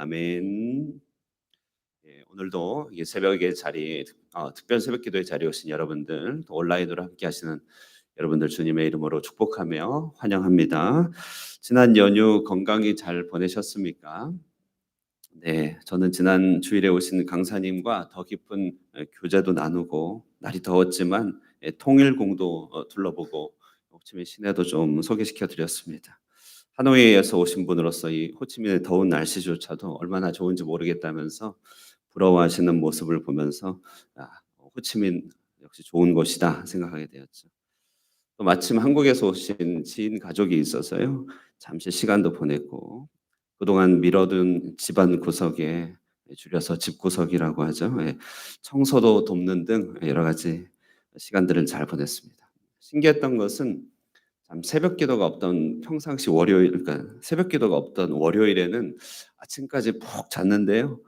아멘. 예, 오늘도 이 새벽의 자리, 특별 새벽 기도의 자리에 오신 여러분들, 또 온라인으로 함께 하시는 여러분들 주님의 이름으로 축복하며 환영합니다. 지난 연휴 건강히 잘 보내셨습니까? 네, 저는 지난 주일에 오신 강사님과 더 깊은 교제도 나누고 날이 더웠지만 통일공도 둘러보고 호치민 시내도 좀 소개시켜 드렸습니다. 하노이에서 오신 분으로서 이 호치민의 더운 날씨조차도 얼마나 좋은지 모르겠다면서 부러워하시는 모습을 보면서 아, 호치민 역시 좋은 곳이다 생각하게 되었죠. 또 마침 한국에서 오신 지인 가족이 있어서요. 잠시 시간도 보냈고 그동안 미뤄둔 집안 구석에 줄여서 집구석이라고 하죠. 예, 청소도 돕는 등 여러 가지 시간들을 잘 보냈습니다. 신기했던 것은 참 새벽 기도가 없던 평상시 월요일 그러니까 새벽 기도가 없던 월요일에는 아침까지 푹 잤는데요.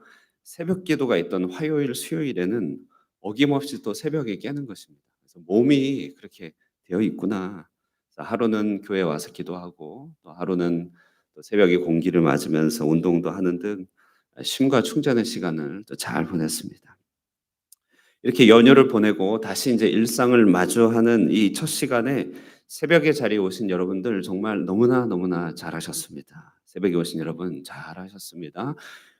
새벽 기도가 있던 화요일, 수요일에는 어김없이 또 새벽에 깨는 것입니다. 그래서 '몸이 그렇게 되어 있구나.' 그래서 하루는 교회 와서 기도하고 또 하루는 또 새벽에 공기를 맞으면서 운동도 하는 등 쉼과 충전의 시간을 또 잘 보냈습니다. 이렇게 연휴를 보내고 다시 인제 일상을 마주하는 이 첫 시간에 새벽에 자리에 오신 여러분들 정말 너무나 너무나 잘하셨습니다. 새벽에 오신 여러분 잘하셨습니다.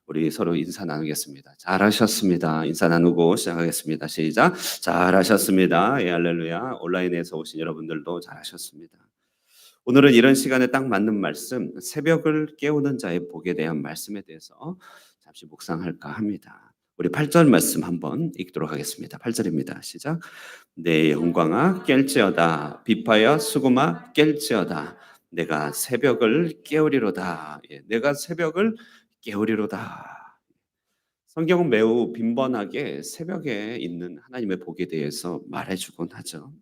우리 서로 인사 나누겠습니다. 잘하셨습니다. 인사 나누고 시작하겠습니다. 시작. 잘하셨습니다. 예 할렐루야. 온라인에서 오신 여러분들도 잘하셨습니다. 오늘은 이런 시간에 딱 맞는 말씀, 새벽을 깨우는 자의 복에 대한 말씀에 대해서 잠시 묵상할까 합니다. 우리 8절 말씀 한번 읽도록 하겠습니다. 8절입니다. 시작. 내 영광아 깰지어다. 비파야 수고마 깰지어다. 내가 새벽을 깨우리로다. 예, 내가 새벽을 깨우리로다. 성경은 매우 빈번하게 새벽에 있는 하나님의 복에 대해서 말해주곤 하죠.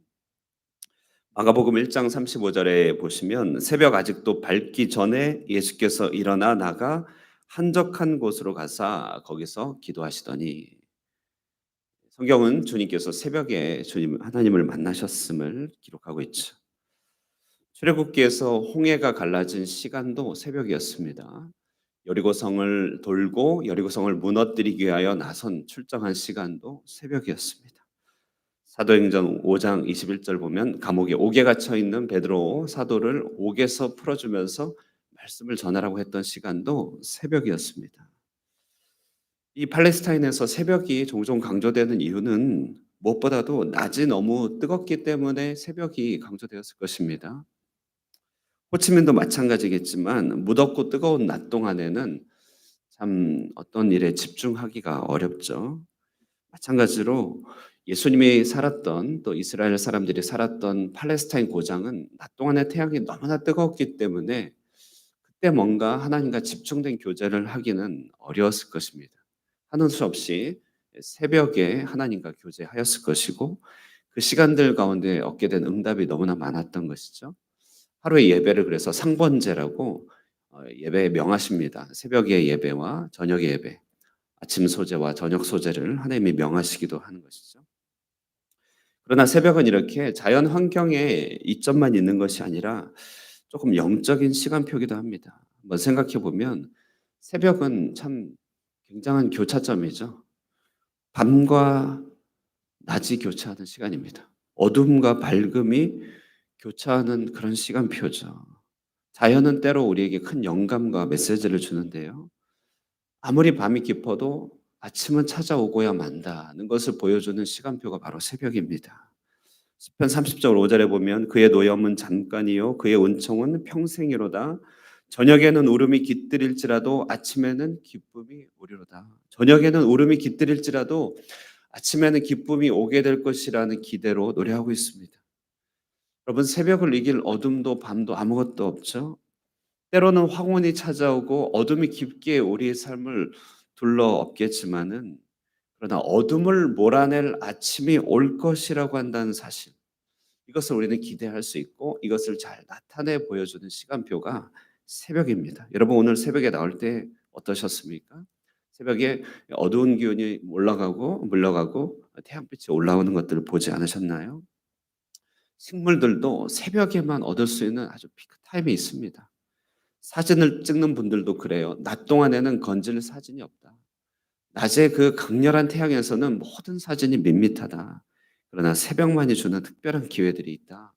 마가복음 1장 35절에 보시면 새벽 아직도 밝기 전에 예수께서 일어나 나가 한적한 곳으로 가사 거기서 기도하시더니 성경은 주님께서 새벽에 주님 하나님을 만나셨음을 기록하고 있죠. 출애굽기에서 홍해가 갈라진 시간도 새벽이었습니다. 여리고성을 돌고 여리고성을 무너뜨리기 위하여 나선 출정한 시간도 새벽이었습니다. 사도행전 5장 21절 보면 감옥에 옥에 갇혀 있는 베드로 사도를 옥에서 풀어주면서 말씀을 전하라고 했던 시간도 새벽이었습니다. 이 팔레스타인에서 새벽이 종종 강조되는 이유는 무엇보다도 낮이 너무 뜨겁기 때문에 새벽이 강조되었을 것입니다. 호치민도 마찬가지겠지만 무덥고 뜨거운 낮 동안에는 참 어떤 일에 집중하기가 어렵죠. 마찬가지로 예수님이 살았던 또 이스라엘 사람들이 살았던 팔레스타인 고장은 낮 동안의 태양이 너무나 뜨거웠기 때문에 그때 뭔가 하나님과 집중된 교제를 하기는 어려웠을 것입니다. 하는 수 없이 새벽에 하나님과 교제하였을 것이고 그 시간들 가운데 얻게 된 응답이 너무나 많았던 것이죠. 하루의 예배를 그래서 상번제라고 예배에 명하십니다. 새벽의 예배와 저녁의 예배, 아침 소제와 저녁 소제를 하나님이 명하시기도 하는 것이죠. 그러나 새벽은 이렇게 자연 환경에 이점만 있는 것이 아니라 조금 영적인 시간표기도 합니다. 한번 생각해 보면 새벽은 참 굉장한 교차점이죠. 밤과 낮이 교차하는 시간입니다. 어둠과 밝음이 교차하는 그런 시간표죠. 자연은 때로 우리에게 큰 영감과 메시지를 주는데요. 아무리 밤이 깊어도 아침은 찾아오고야 만다는 것을 보여주는 시간표가 바로 새벽입니다. 시편 30절 5절에 보면 그의 노염은 잠깐이요 그의 은총은 평생이로다. 저녁에는 울음이 깃들일지라도 아침에는 기쁨이 오리로다. 저녁에는 울음이 깃들일지라도 아침에는 기쁨이 오게 될 것이라는 기대로 노래하고 있습니다. 여러분 새벽을 이길 어둠도 밤도 아무것도 없죠. 때로는 황혼이 찾아오고 어둠이 깊게 우리의 삶을 둘러엎겠지만은 그러나 어둠을 몰아낼 아침이 올 것이라고 한다는 사실. 이것을 우리는 기대할 수 있고 이것을 잘 나타내 보여주는 시간표가 새벽입니다. 여러분 오늘 새벽에 나올 때 어떠셨습니까? 새벽에 어두운 기운이 올라가고 물러가고 태양빛이 올라오는 것들을 보지 않으셨나요? 식물들도 새벽에만 얻을 수 있는 아주 피크 타임이 있습니다. 사진을 찍는 분들도 그래요. 낮 동안에는 건질 사진이 없다. 낮에 그 강렬한 태양에서는 모든 사진이 밋밋하다. 그러나 새벽만이 주는 특별한 기회들이 있다.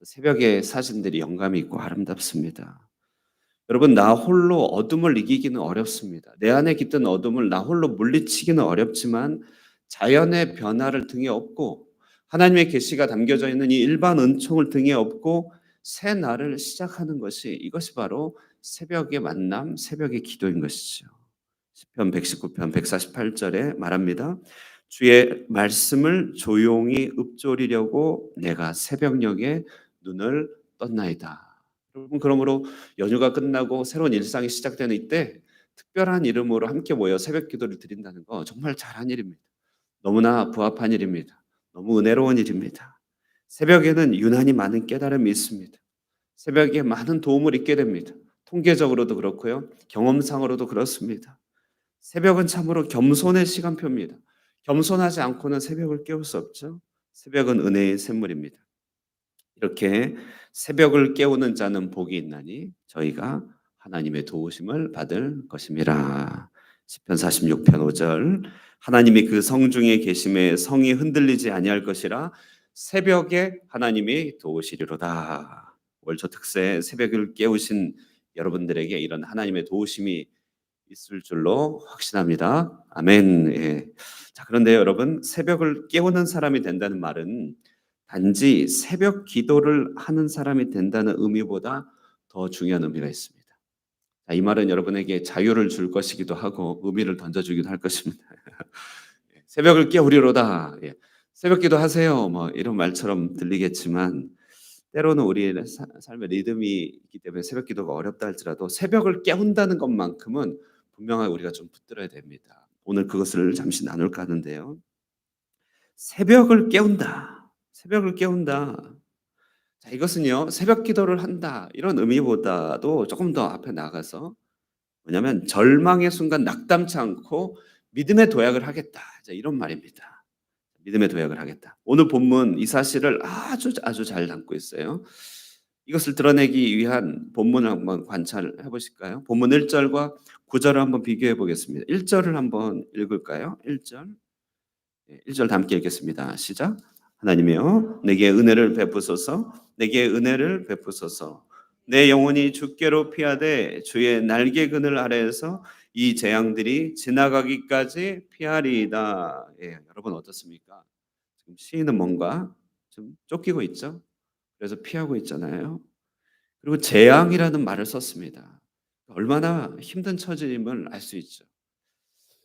새벽의 사진들이 영감이 있고 아름답습니다. 여러분, 나 홀로 어둠을 이기기는 어렵습니다. 내 안에 깃든 어둠을 나 홀로 물리치기는 어렵지만 자연의 변화를 등에 업고 하나님의 계시가 담겨져 있는 이 일반 은총을 등에 업고 새 날을 시작하는 것이, 이것이 바로 새벽의 만남, 새벽의 기도인 것이죠. 시편 119편 148절에 말합니다. 주의 말씀을 조용히 읊조리려고 내가 새벽녘에 눈을 떴나이다. 여러분, 그러므로 연휴가 끝나고 새로운 일상이 시작되는 이때 특별한 이름으로 함께 모여 새벽 기도를 드린다는 거 정말 잘한 일입니다. 너무나 부합한 일입니다. 너무 은혜로운 일입니다. 새벽에는 유난히 많은 깨달음이 있습니다. 새벽에 많은 도움을 잊게 됩니다. 통계적으로도 그렇고요. 경험상으로도 그렇습니다. 새벽은 참으로 겸손의 시간표입니다. 겸손하지 않고는 새벽을 깨울 수 없죠. 새벽은 은혜의 샘물입니다. 이렇게 새벽을 깨우는 자는 복이 있나니 저희가 하나님의 도우심을 받을 것임이라. 시편 46편 5절. 하나님이 그 성중에 계심에 성이 흔들리지 아니할 것이라. 새벽에 하나님이 도우시리로다. 월초 특세 새벽을 깨우신 여러분들에게 이런 하나님의 도우심이 있을 줄로 확신합니다. 아멘. 예. 자, 그런데 여러분, 새벽을 깨우는 사람이 된다는 말은 단지 새벽 기도를 하는 사람이 된다는 의미보다 더 중요한 의미가 있습니다. 자, 이 말은 여러분에게 자유를 줄 것이기도 하고 의미를 던져주기도 할 것입니다. 새벽을 깨우리로다. 예. 새벽 기도하세요. 뭐 이런 말처럼 들리겠지만 때로는 우리의 삶의 리듬이 있기 때문에 새벽 기도가 어렵다 할지라도 새벽을 깨운다는 것만큼은 분명하게 우리가 좀 붙들어야 됩니다. 오늘 그것을 잠시 나눌까 하는데요. 새벽을 깨운다. 새벽을 깨운다. 자, 이것은요, 새벽 기도를 한다. 이런 의미보다도 조금 더 앞에 나가서 뭐냐면 절망의 순간 낙담치 않고 믿음의 도약을 하겠다. 자, 이런 말입니다. 믿음의 도약을 하겠다. 오늘 본문 이 사실을 아주 잘 담고 있어요. 이것을 드러내기 위한 본문을 한번 관찰해 보실까요? 본문 1절과 9절을 한번 비교해 보겠습니다. 1절을 한번 읽을까요? 1절. 1절 다 함께 읽겠습니다. 시작. 하나님이여 내게 은혜를 베푸소서. 내게 은혜를 베푸소서. 내 영혼이 주께로 피하되 주의 날개 그늘 아래에서 이 재앙들이 지나가기까지 피하리이다. 예, 여러분 어떻습니까? 지금 시인은 뭔가 좀 쫓기고 있죠. 그래서 피하고 있잖아요. 그리고 재앙이라는 말을 썼습니다. 얼마나 힘든 처지임을 알 수 있죠.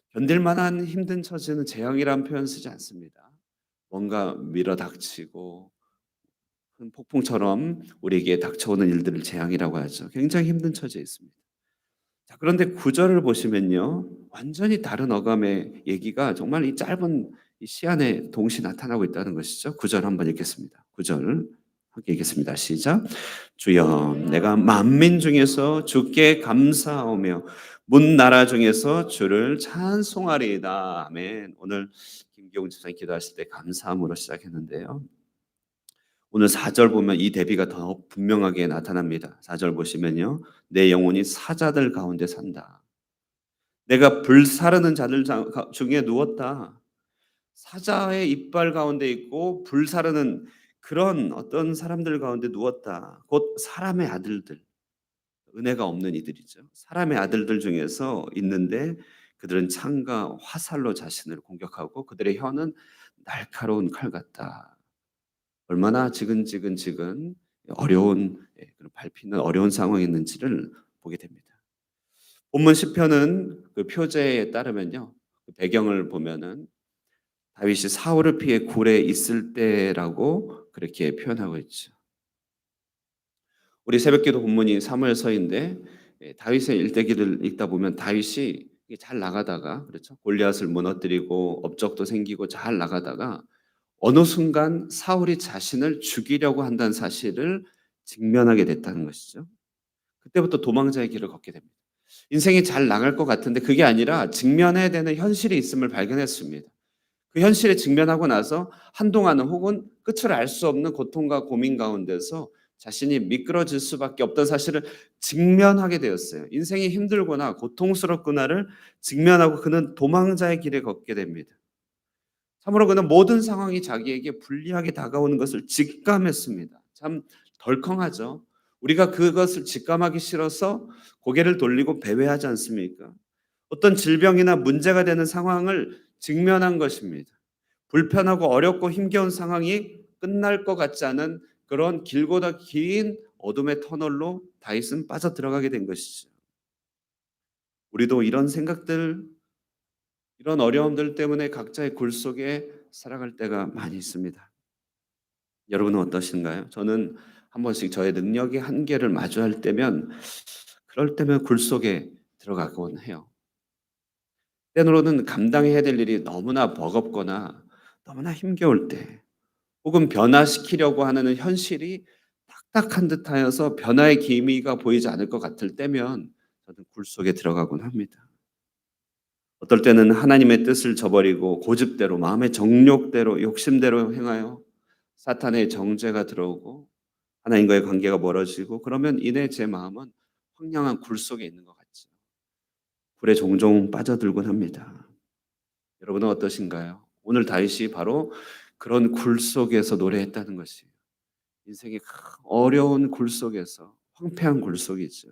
견딜 만한 힘든 처지는 재앙이라는 표현 쓰지 않습니다. 뭔가 밀어닥치고 큰 폭풍처럼 우리에게 닥쳐오는 일들을 재앙이라고 하죠. 굉장히 힘든 처지에 있습니다. 자, 그런데 구절을 보시면요, 완전히 다른 어감의 얘기가 정말 이 짧은 이 시 안에 동시에 나타나고 있다는 것이죠. 구절 한번 읽겠습니다. 구절 함께 읽겠습니다. 시작. 주여, 내가 만민 중에서 주께 감사하오며 문 나라 중에서 주를 찬송하리이다. 아멘. 오늘 김기용 집사님 기도하실 때 감사함으로 시작했는데요. 오늘 4절 보면 이 대비가 더 분명하게 나타납니다. 4절 보시면요. 내 영혼이 사자들 가운데 산다. 내가 불사르는 자들 중에 누웠다. 사자의 이빨 가운데 있고 불사르는 그런 어떤 사람들 가운데 누웠다. 곧 사람의 아들들. 은혜가 없는 이들이죠. 사람의 아들들 중에서 있는데 그들은 창과 화살로 자신을 공격하고 그들의 혀는 날카로운 칼 같다. 얼마나 지근지근 어려운 그런 밟히는 어려운 상황이 있는지를 보게 됩니다. 본문 시편은 그 표제에 따르면요. 그 배경을 보면은 다윗이 사울을 피해 굴에 있을 때라고 그렇게 표현하고 있죠. 우리 새벽기도 본문이 사무엘서인데 다윗의 일대기를 읽다 보면 다윗이 잘 나가다가 그렇죠. 골리앗을 무너뜨리고 업적도 생기고 잘 나가다가 어느 순간 사울이 자신을 죽이려고 한다는 사실을 직면하게 됐다는 것이죠. 그때부터 도망자의 길을 걷게 됩니다. 인생이 잘 나갈 것 같은데 그게 아니라 직면해야 되는 현실이 있음을 발견했습니다. 그 현실에 직면하고 나서 한동안은 혹은 끝을 알 수 없는 고통과 고민 가운데서 자신이 미끄러질 수밖에 없던 사실을 직면하게 되었어요. 인생이 힘들거나 고통스럽구나를 직면하고 그는 도망자의 길에 걷게 됩니다. 참으로 그는 모든 상황이 자기에게 불리하게 다가오는 것을 직감했습니다. 참 덜컹하죠. 우리가 그것을 직감하기 싫어서 고개를 돌리고 배회하지 않습니까? 어떤 질병이나 문제가 되는 상황을 직면한 것입니다. 불편하고 어렵고 힘겨운 상황이 끝날 것 같지 않은 그런 길보다 긴 어둠의 터널로 다윗은 빠져들어가게 된 것이죠. 우리도 이런 생각들, 이런 어려움들 때문에 각자의 굴 속에 살아갈 때가 많이 있습니다. 여러분은 어떠신가요? 저는 한 번씩 저의 능력의 한계를 마주할 때면 그럴 때면 굴 속에 들어가곤 해요. 때로는 감당해야 될 일이 너무나 버겁거나 너무나 힘겨울 때 혹은 변화시키려고 하는 현실이 딱딱한 듯하여서 변화의 기미가 보이지 않을 것 같을 때면 저는 굴 속에 들어가곤 합니다. 어떨 때는 하나님의 뜻을 저버리고 고집대로 마음의 정욕대로 욕심대로 행하여 사탄의 정죄가 들어오고 하나님과의 관계가 멀어지고 그러면 이내 제 마음은 황량한 굴 속에 있는 것 같죠. 굴에 종종 빠져들곤 합니다. 여러분은 어떠신가요? 오늘 다윗이 바로 그런 굴 속에서 노래했다는 것이에요. 인생의 어려운 굴 속에서 황폐한 굴 속이죠.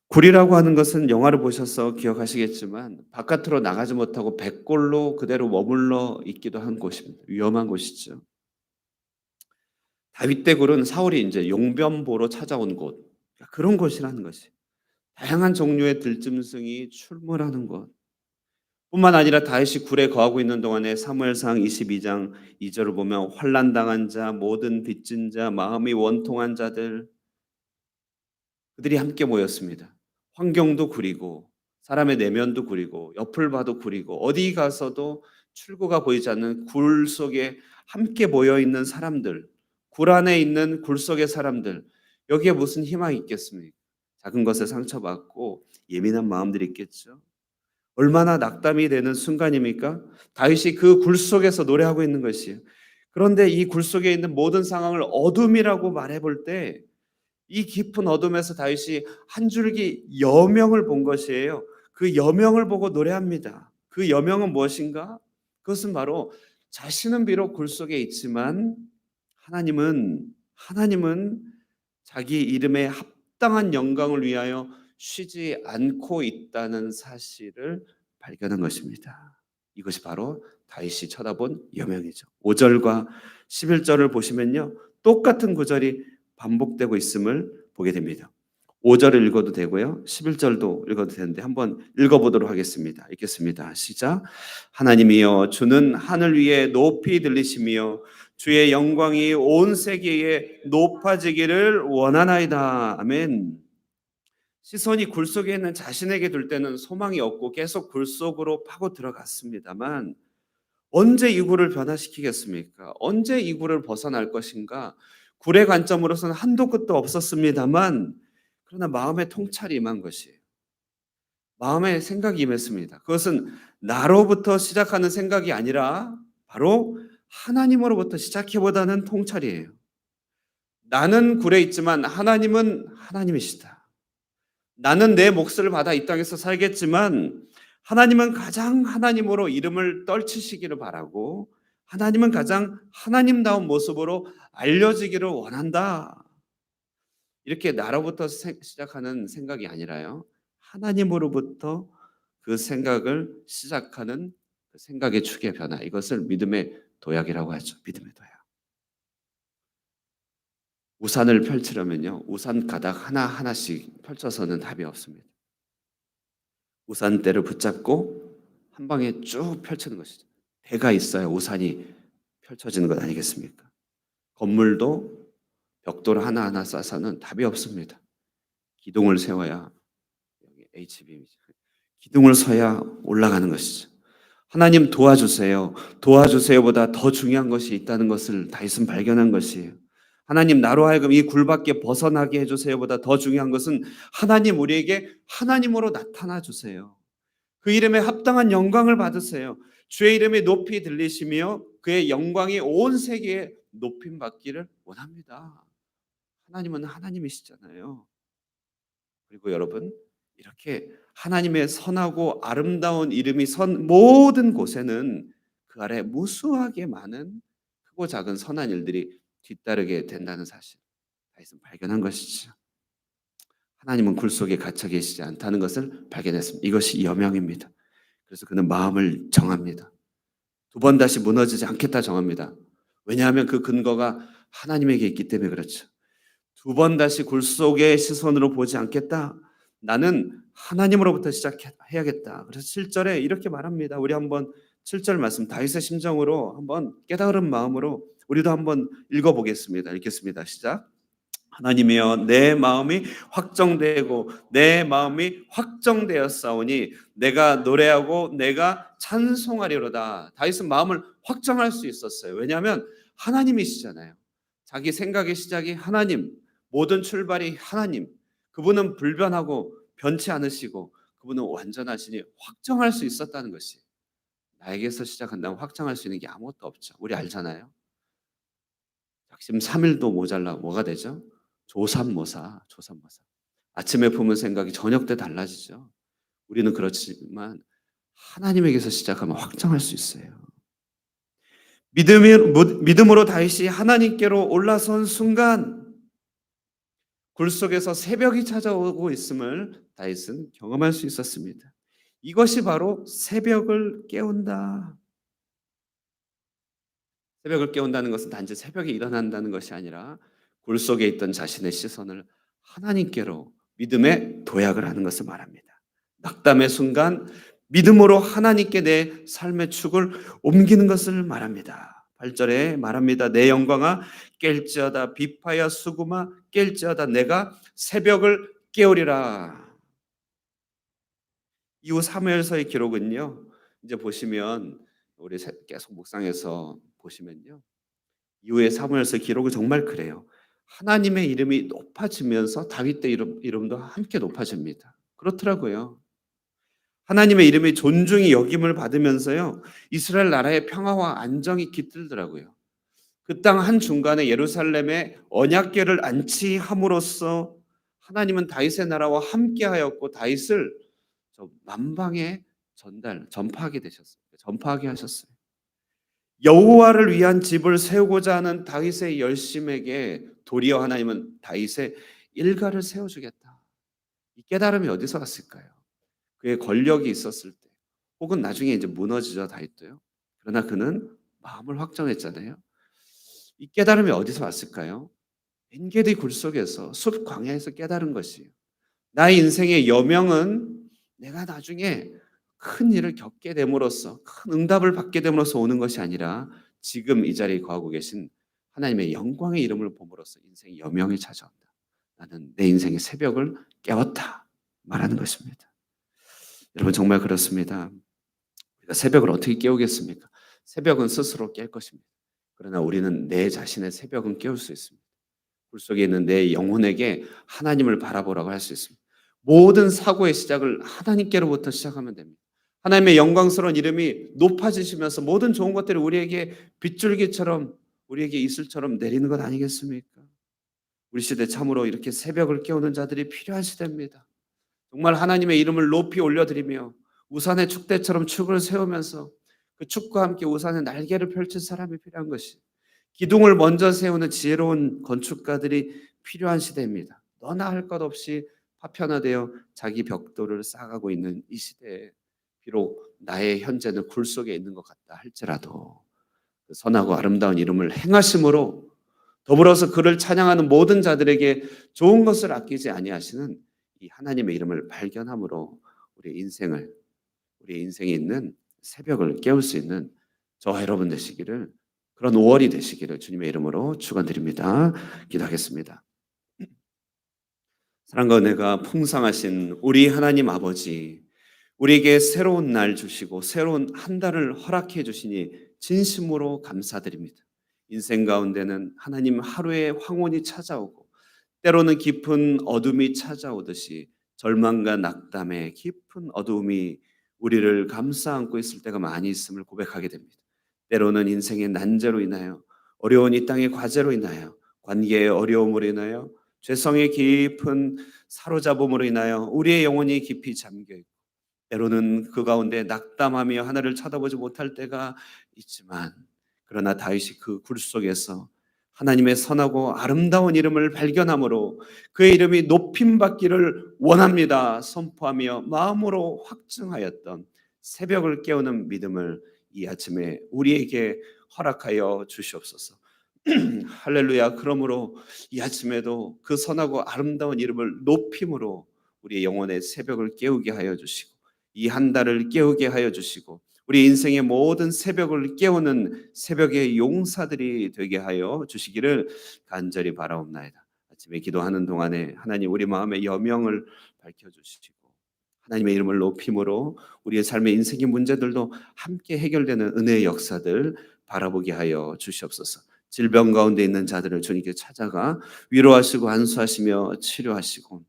굴이라고 하는 것은 영화를 보셔서 기억하시겠지만 바깥으로 나가지 못하고 백골로 그대로 머물러 있기도 한 곳입니다. 위험한 곳이죠. 다윗 때 굴은 사울이 이제 용변 보러 찾아온 곳, 그런 곳이라는 것이. 다양한 종류의 들짐승이 출몰하는 곳. 뿐만 아니라 다윗이 굴에 거하고 있는 동안에 사무엘상 22장 2절을 보면 환난 당한 자, 모든 빚진 자, 마음이 원통한 자들 그들이 함께 모였습니다. 환경도 구리고 사람의 내면도 구리고 옆을 봐도 구리고 어디 가서도 출구가 보이지 않는 굴 속에 함께 모여 있는 사람들, 굴 안에 있는 굴 속의 사람들, 여기에 무슨 희망이 있겠습니까? 작은 것에 상처받고 예민한 마음들이 있겠죠. 얼마나 낙담이 되는 순간입니까? 다윗이 그 굴 속에서 노래하고 있는 것이에요. 그런데 이 굴 속에 있는 모든 상황을 어둠이라고 말해 볼때 이 깊은 어둠에서 다윗이 한 줄기 여명을 본 것이에요. 그 여명을 보고 노래합니다. 그 여명은 무엇인가? 그것은 바로 자신은 비록 굴 속에 있지만 하나님은 자기 이름에 합당한 영광을 위하여 쉬지 않고 있다는 사실을 발견한 것입니다. 이것이 바로 다윗이 쳐다본 여명이죠. 5절과 11절을 보시면요. 똑같은 구절이 반복되고 있음을 보게 됩니다. 5절을 읽어도 되고요. 11절도 읽어도 되는데 한번 읽어보도록 하겠습니다. 읽겠습니다. 시작. 하나님이여 주는 하늘 위에 높이 들리시며 주의 영광이 온 세계에 높아지기를 원하나이다. 아멘. 시선이 굴 속에 있는 자신에게 둘 때는 소망이 없고 계속 굴 속으로 파고 들어갔습니다만 언제 이 굴을 변화시키겠습니까? 언제 이 굴을 벗어날 것인가? 굴의 관점으로서는 한도 끝도 없었습니다만 그러나 마음의 통찰이 임한 것이에요. 마음의 생각이 임했습니다. 그것은 나로부터 시작하는 생각이 아니라 바로 하나님으로부터 시작해보다는 통찰이에요. 나는 굴에 있지만 하나님은 하나님이시다. 나는 내 몫을 받아 이 땅에서 살겠지만 하나님은 가장 하나님으로 이름을 떨치시기를 바라고 하나님은 가장 하나님다운 모습으로 알려지기를 원한다. 이렇게 나로부터 시작하는 생각이 아니라요. 하나님으로부터 그 생각을 시작하는 그 생각의 축의 변화. 이것을 믿음의 도약이라고 하죠. 믿음의 도약. 우산을 펼치려면요. 우산 가닥 하나하나씩 펼쳐서는 답이 없습니다. 우산대를 붙잡고 한 방에 쭉 펼치는 것이죠. 대가 있어야 우산이 펼쳐지는 것 아니겠습니까? 건물도 벽돌 하나하나 쌓아서는 답이 없습니다. 기둥을 세워야 여기 HBM이죠. 기둥을 서야 올라가는 것이죠. 하나님 도와주세요. 도와주세요보다 더 중요한 것이 있다는 것을 다윗은 발견한 것이에요. 하나님 나로 하여금 이 굴밖에 벗어나게 해주세요보다 더 중요한 것은 하나님 우리에게 하나님으로 나타나 주세요. 그 이름에 합당한 영광을 받으세요. 주의 이름이 높이 들리시며 그의 영광이 온 세계에 높임 받기를 원합니다. 하나님은 하나님이시잖아요. 그리고 여러분 이렇게 하나님의 선하고 아름다운 이름이 선 모든 곳에는 그 아래 무수하게 많은 크고 작은 선한 일들이 뒤따르게 된다는 사실 다윗은 발견한 것이죠. 하나님은 굴 속에 갇혀 계시지 않다는 것을 발견했습니다. 이것이 여명입니다. 그래서 그는 마음을 정합니다. 두 번 다시 무너지지 않겠다 정합니다. 왜냐하면 그 근거가 하나님에게 있기 때문에 그렇죠. 두 번 다시 굴 속의 시선으로 보지 않겠다. 나는 하나님으로부터 시작해야겠다. 그래서 7절에 이렇게 말합니다. 우리 한번 7절 말씀 다윗의 심정으로 한번 깨달은 마음으로 우리도 한번 읽어보겠습니다. 읽겠습니다. 시작. 하나님이여 내 마음이 확정되고 내 마음이 확정되었사오니 내가 노래하고 내가 찬송하리로다. 다윗은 마음을 확정할 수 있었어요. 왜냐하면 하나님이시잖아요. 자기 생각의 시작이 하나님, 모든 출발이 하나님. 그분은 불변하고 변치 않으시고 그분은 완전하시니 확정할 수 있었다는 것이 나에게서 시작한다면 확정할 수 있는 게 아무것도 없죠. 우리 알잖아요. 작심 3일도 모자라 뭐가 되죠? 조삼모사, 조삼모사. 아침에 품은 생각이 저녁 때 달라지죠. 우리는 그렇지만 하나님에게서 시작하면 확정할 수 있어요. 믿음으로 다윗이 하나님께로 올라선 순간 굴 속에서 새벽이 찾아오고 있음을 다윗은 경험할 수 있었습니다. 이것이 바로 새벽을 깨운다. 새벽을 깨운다는 것은 단지 새벽에 일어난다는 것이 아니라 굴 속에 있던 자신의 시선을 하나님께로 믿음의 도약을 하는 것을 말합니다. 낙담의 순간 믿음으로 하나님께 내 삶의 축을 옮기는 것을 말합니다. 8절에 말합니다. 내 영광아 깰지어다 비파야 수구마 깰지어다 내가 새벽을 깨우리라. 이후 사무엘서의 기록은요. 이제 보시면 우리 계속 묵상해서 보시면요. 이후에 사무엘서 기록은 정말 그래요. 하나님의 이름이 높아지면서 다윗의 이름도 함께 높아집니다. 그렇더라고요. 하나님의 이름이 존중이 여김을 받으면서요. 이스라엘 나라의 평화와 안정이 깃들더라고요. 그 땅 한중간에 예루살렘에 언약궤를 안치함으로써 하나님은 다윗의 나라와 함께하였고 다윗을 저 만방에 전파하게 되셨어요. 전파하게 하셨어요. 여호와를 위한 집을 세우고자 하는 다윗의 열심에게 도리어 하나님은 다윗의 일가를 세워주겠다. 이 깨달음이 어디서 왔을까요? 그의 권력이 있었을 때, 혹은 나중에 이제 무너지죠 다윗도요. 그러나 그는 마음을 확정했잖아요. 이 깨달음이 어디서 왔을까요? 엔게디 굴 속에서 숲 광야에서 깨달은 것이에요. 나의 인생의 여명은 내가 나중에 큰 일을 겪게 됨으로써 큰 응답을 받게 됨으로써 오는 것이 아니라 지금 이 자리에 거하고 계신 하나님의 영광의 이름을 봄으로써 인생의 여명이 찾아온다. 나는 내 인생의 새벽을 깨웠다 말하는 것입니다. 여러분 정말 그렇습니다. 우리가 새벽을 어떻게 깨우겠습니까? 새벽은 스스로 깰 것입니다. 그러나 우리는 내 자신의 새벽은 깨울 수 있습니다. 굴 속에 있는 내 영혼에게 하나님을 바라보라고 할 수 있습니다. 모든 사고의 시작을 하나님께로부터 시작하면 됩니다. 하나님의 영광스러운 이름이 높아지시면서 모든 좋은 것들이 우리에게 빗줄기처럼 우리에게 이슬처럼 내리는 것 아니겠습니까? 우리 시대 참으로 이렇게 새벽을 깨우는 자들이 필요한 시대입니다. 정말 하나님의 이름을 높이 올려드리며 우산의 축대처럼 축을 세우면서 그 축과 함께 우산의 날개를 펼친 사람이 필요한 것이 기둥을 먼저 세우는 지혜로운 건축가들이 필요한 시대입니다. 너나 할 것 없이 파편화되어 자기 벽돌을 쌓아가고 있는 이 시대에 비록 나의 현재는 굴 속에 있는 것 같다 할지라도 그 선하고 아름다운 이름을 행하심으로 더불어서 그를 찬양하는 모든 자들에게 좋은 것을 아끼지 아니하시는 이 하나님의 이름을 발견함으로 우리 인생에 있는 새벽을 깨울 수 있는 저와 여러분 되시기를 그런 5월이 되시기를 주님의 이름으로 축원드립니다. 기도하겠습니다. 사랑과 은혜가 풍성하신 우리 하나님 아버지, 우리에게 새로운 날 주시고 새로운 한 달을 허락해 주시니 진심으로 감사드립니다. 인생 가운데는 하나님 하루의 황혼이 찾아오고 때로는 깊은 어둠이 찾아오듯이 절망과 낙담의 깊은 어두움이 우리를 감싸 안고 있을 때가 많이 있음을 고백하게 됩니다. 때로는 인생의 난제로 인하여 어려운 이 땅의 과제로 인하여, 관계의 어려움으로 인하여, 죄성의 깊은 사로잡음으로 인하여 우리의 영혼이 깊이 잠겨 있고, 때로는 그 가운데 낙담하며 하늘을 쳐다보지 못할 때가 있지만, 그러나 다윗이 그 굴 속에서 하나님의 선하고 아름다운 이름을 발견함으로 그의 이름이 높임 받기를 원합니다 선포하며 마음으로 확증하였던 새벽을 깨우는 믿음을 이 아침에 우리에게 허락하여 주시옵소서. 할렐루야. 그러므로 이 아침에도 그 선하고 아름다운 이름을 높임으로 우리의 영혼의 새벽을 깨우게 하여 주시고, 이 한 달을 깨우게 하여 주시고, 우리 인생의 모든 새벽을 깨우는 새벽의 용사들이 되게 하여 주시기를 간절히 바라옵나이다. 아침에 기도하는 동안에 하나님 우리 마음의 여명을 밝혀주시고, 하나님의 이름을 높임으로 우리의 삶의 인생의 문제들도 함께 해결되는 은혜의 역사들 바라보게 하여 주시옵소서. 질병 가운데 있는 자들을 주님께 찾아가 위로하시고 안수하시며 치료하시고,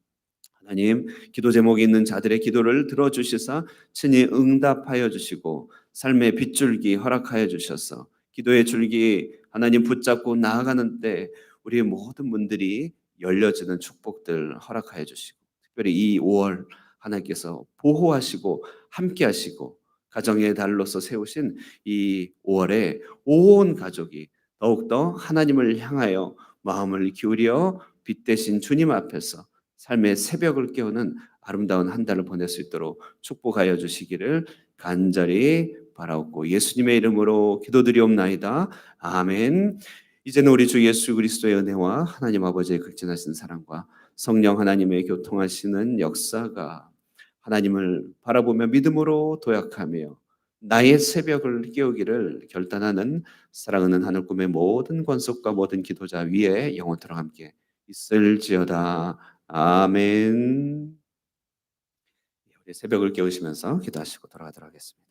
하나님 기도 제목이 있는 자들의 기도를 들어주시사 친히 응답하여 주시고 삶의 빗줄기 허락하여 주셔서 기도의 줄기 하나님 붙잡고 나아가는 때 우리의 모든 문들이 열려지는 축복들 허락하여 주시고, 특별히 이 5월 하나님께서 보호하시고 함께 하시고 가정의 달로서 세우신 이 5월에 온 가족이 더욱더 하나님을 향하여 마음을 기울여 빛 대신 주님 앞에서 삶의 새벽을 깨우는 아름다운 한 달을 보낼 수 있도록 축복하여 주시기를 간절히 바라옵고 예수님의 이름으로 기도드리옵나이다. 아멘. 이제는 우리 주 예수 그리스도의 은혜와 하나님 아버지의 극진하신 사랑과 성령 하나님의 교통하시는 역사가 하나님을 바라보며 믿음으로 도약하며 나의 새벽을 깨우기를 결단하는 사랑하는 하늘 꿈의 모든 권속과 모든 기도자 위에 영원토록 함께 있을지어다. 아멘. 우리 새벽을 깨우시면서 기도하시고 돌아가도록 하겠습니다.